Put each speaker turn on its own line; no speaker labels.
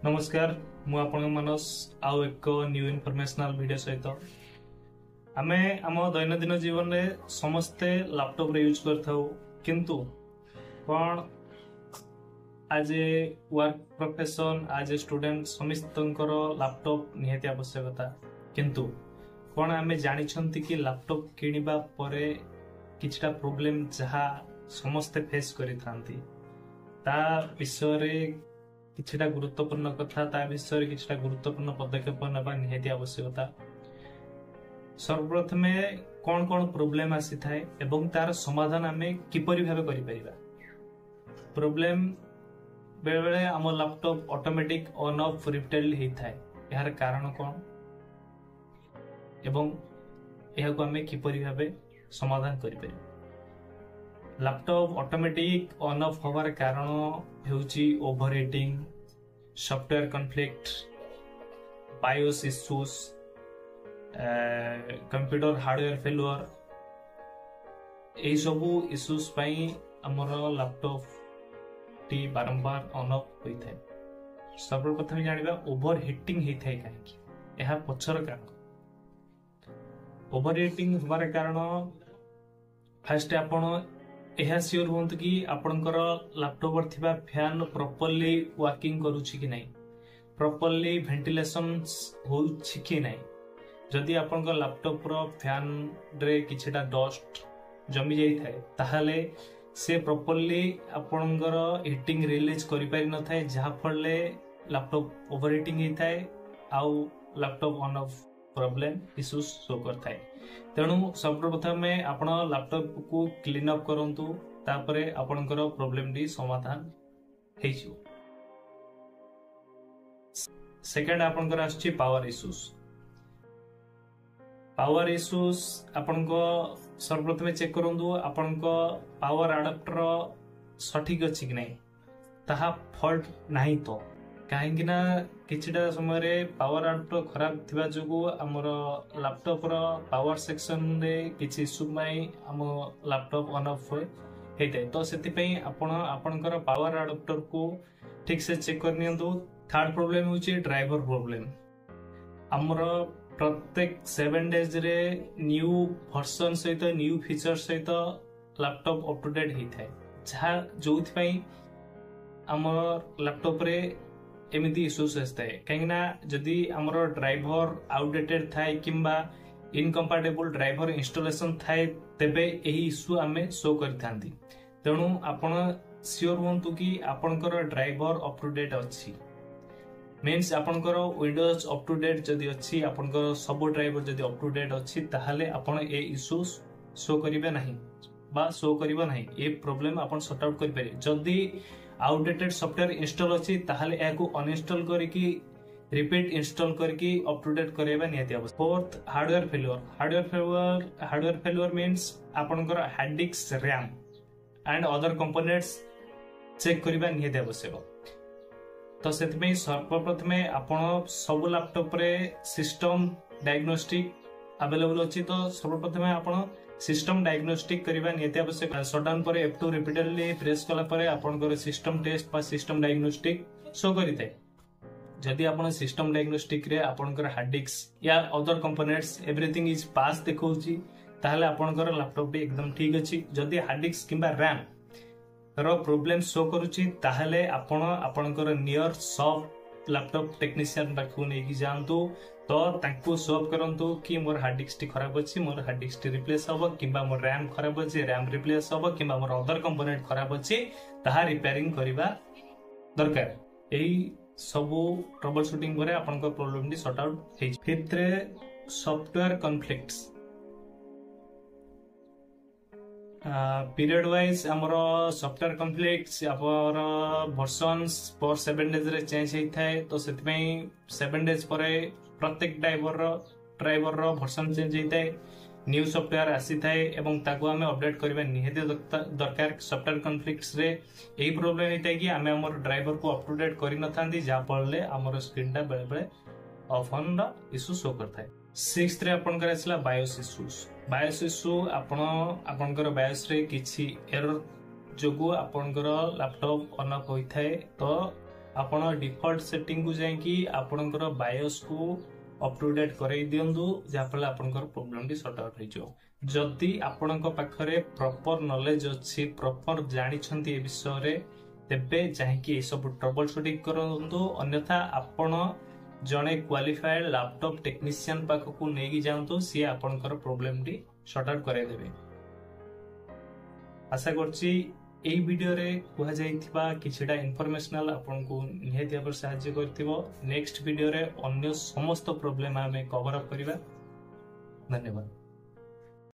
नमस्कार मु आपण मानस आउ एक न्यू इनफॉर्मेशनल वीडियो सहित आमे आम दैनंदिन जीवन में समस्ते लैपटॉप रे यूज करथाउ किंतु कोन आज ए वर्क प्रोफेशन आज ए स्टूडेंट समस्तंकर लैपटॉप निहाती आवश्यकता किंतु कोन आमे जानि छंती कि लैपटॉप किनिबा परे किछटा प्रॉब्लम जहा समस्ते फेस करि थांती ता विषय रे किछटा गुरुत्वपूर्ण कथा ता विषय किछटा गुरुत्वपूर्ण पदक्षेप नेबा निहाती आवश्यकता। सर्वप्रथम कौन कौन प्रॉब्लम आसी थाए एवं तार समाधान आमे किपरि भाबे करि परिबा। प्रॉब्लम बेले बेले हम laptop automatic on off repeatedly हे थाए यार कारण कौन एवं एहा को आमे किपरि भाबे समाधान करि परिबा। लैपटॉप ऑटोमेटिक ऑन ऑफ होवार कारण हेउची overheating, software conflict, BIOS issues, computer hardware failure ए सबु इश्यूज पई हमर लैपटॉप टी बारंबार ऑन ऑफ होई थाए। सर्वप्रथम जानिबा ओवरहीटिंग हे थाए काहे एहा पछर कारण। ओवरहीटिंग होवार कारण फर्स्ट आपण एहा सियोर होंतु कि आपनकर लैपटॉप पर थिबा फैन प्रॉपर्ली वर्किंग करूछि कि नै, प्रॉपर्ली वेंटिलेशन होउछि कि नै। जदि आपनकर लैपटॉप रो फैन रे किछटा डस्ट जमी जाई थाए ताहाले से प्रॉपर्ली आपनकर हीटिंग रिलीज करि पारि न थाए जहा फले लैपटॉप ओवरहीटिंग हे थाए आउ laptop on off problem issues show करथाए। तेणु सर्वप्रथम आपण लैपटॉप को क्लीन अप करंतु तापरे आपनकर प्रॉब्लम डी समाधान हेइछु। सेकंड आपनकर आछि पावर इश्यूज। पावर इश्यूज आपनको सर्वप्रथम चेक करंतु आपनको पावर अडाप्टर सठिक अछि कि नै ताहा फॉल्ट नाही तो काहेकि ना किछटा समय रे पावर अडाप्टर खराब थिबा जोगु हमर लैपटॉप रो पावर सेक्शन रे किछि इश्यू माई हम लैपटॉप ऑन ऑफ हेते तो सेति पई आपनकर पावर अडाप्टर को ठीक से चेक कर नियंतु। थर्ड प्रॉब्लम होची ड्राइवर प्रॉब्लम। हमर प्रत्येक 7 डेज रे न्यू वर्जन सहित न्यू फीचर सहित लैपटॉप अप टू डेट हे थाए जहा जोथि पई हमर लैपटॉप रे एमिति इश्यूज आस्ताए कहिना जदि हमर ड्राइवर आउटडेटेड थाए किंबा इनकम्पैटिबल ड्राइवर इंस्टॉलेशन थाए तेबे एही इश्यू आमे शो करथांती। तेणु आपण सियोर होंतु कि आपनकर ड्राइवर अप टू डेट अछि मीन्स आपनकर विंडोज अप टू डेट जदि अछि आपनकर सब ड्राइवर जदि अप टू डेट अछि ताहाले आपण ए इश्यूज शो करिवे नाही बा शो करिवो नाही। ए प्रॉब्लम आपण सॉर्ट आउट करि पारे। जदि आउटडेटेड सॉफ्टवेयर इंस्टॉल अछि ताहाले एको अनइंस्टॉल करिकि रिपीट इंस्टॉल करके अप टू डेट करेबा नियति आवश्यक। Fourth hardware failure. Hardware failure means आपनकर hard disk, RAM and other components check करबा नियति आवश्यक। तो सेतमे सर्वप्रथम आपण सब लैपटॉप रे सिस्टम डायग्नोस्टिक अवेलेबल अछि तो सर्वप्रथम आपण सिस्टम डायग्नोस्टिक करबा नियति आवश्यक। शटडाउन पर F2 रिपीटेडली प्रेस कला पर आपनकर सिस्टम टेस्ट बा सिस्टम डायग्नोस्टिक शो करितै। जदि आपण सिस्टम डायग्नोस्टिक रे आपनकर हार्ड डिस्क या other components everything is pass देखौची ताहले आपनकर लैपटॉप एकदम ठीक अछि। जदि हार्ड डिस्क किंबा रैम रो प्रॉब्लम शो करूची ताहले आपण आपनकर नियर शॉप लैपटॉप टेक्नीशियन पाखु नै कि जानतु तो तांको सॉल्व करंतु कि मोर हार्ड डिस्क खराब अछि, मोर हार्ड डिस्क रिप्लेस होबो किंबा मोर रैम खराब अछि, रैम रिप्लेस होबो किंबा मोर अदर कंपोनेंट खराब अछि ताहा रिपेयरिंग करिबा दरकार। एही सबु ट्रबल शूटिंग करे आपन को प्रॉब्लम डी सॉर्ट आउट हे। फिफ्थ रे सॉफ्टवेयर कॉन्फ्लिक्ट्स। पीरियड वाइज हमरो सॉफ्टवेयर कॉन्फ्लिक्ट्स आपर वर्जन्स पर 7 डेज रे चेंज हे थाए तो सेति पई 7 डेज परे प्रत्येक ड्राइवर रो वर्जन चेंज हे थाए, न्यू सॉफ्टवेयर आसी थाए एवं ताको हमें अपडेट करबा निहाती दरकार। सॉफ्टवेयर कॉन्फ्लिक्ट्स रे एही प्रॉब्लम हे थाए कि हमें हमर ड्राइवर को अप टू डेट करि न थांदी जा पड़ले हमर स्क्रीन टा बेले बेले off on the issue show करथाए। 6th रे आपन कर आसला बायोस इश्यूज। बायोस इश्यू आपनकर बायोस रे किछि एरर जोगु आपनकर लैपटॉप ऑन ऑफ होई थाए तो आपण डिफॉल्ट सेटिंग को जाइकी आपणकर बायोस को अप टू डेट करई दियंदु जाफल आपणकर प्रॉब्लम टी सॉर्ट आउट होइजो। जदि आपणक पाखरे प्रॉपर नॉलेज अछि प्रॉपर जानि छंती ए विषय रे तेबे जाइकी ए सब ट्रबल शूटिंग करंदु अन्यथा आपण जणे क्वालिफाइड लैपटॉप टेक्नीशियन पाखकु नेगी जांतु सी आपणकर प्रॉब्लम टी सॉर्ट आउट कराई देबे। आशा करछि एई वीडियो रे कुहा जाइथिबा किछिटा इन्फॉर्मेशनल आपनको निहाती भाबरे सहाय्य करथिबो। नेक्स्ट वीडियो रे अन्य समस्त प्रॉब्लम आमे कवर अप करिबा। धन्यवाद।